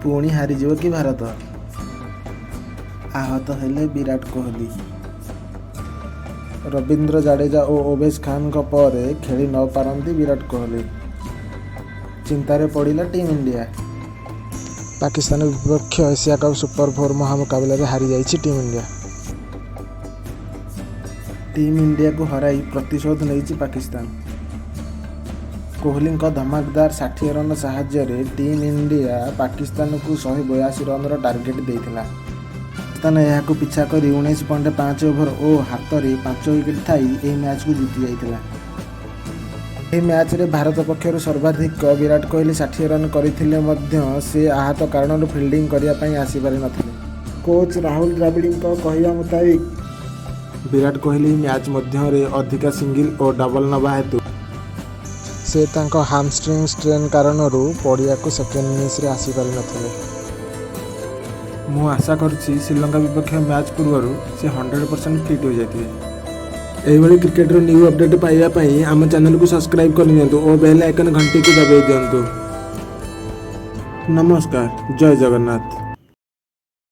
पुणी हारिଯିବ कि भारत। आहत हेले विराट कोहली। रवींद्र जाडेजा और ओवेस खान पर खेली न पारती विराट कोहली। चिंतार पड़ा टीम इंडिया। पाकिस्तान विपक्ष एशिया कप सुपर 4 महामुकाबला हारी जाइए टीम इंडिया। टीम इंडिया को हराई प्रतिशोध नहीं पाकिस्तान। कोहली धमाकेदार 60 रन साहाय्य टीम इंडिया पाकिस्तान को 182 रन टार्गेट देता। पाकिस्तान यह पिछा कर 19.5 ओभर और हाथ में 5 विकेट थी यह मैच को जीति जाता। यह मैच रे भारत पक्षर सर्वाधिक विराट कोहली 60 रन करते से आहत कारण फिल्डिंग करने आसीपारि नथिले। कोच राहुल द्रविड़ कहवा मुताबिक विराट कोहली मैच मध्य अधिका सिंगल और डबल नवा हेतु से हामस्ट्रिंग स्ट्रेन कारण पड़िया को सेकेंड इनिंग्स रे आसीपारि नथिले। मु आशा करुच्ची श्रीलंका विपक्ष मैच पूर्व से 100% फिट हो जाते। यही क्रिकेट न्यू अपडेट पाइबापी आम चैनल को सब्सक्राइब कर और बेल आइकन घंटी को दबाई दिंतु। नमस्कार, जय जगन्नाथ।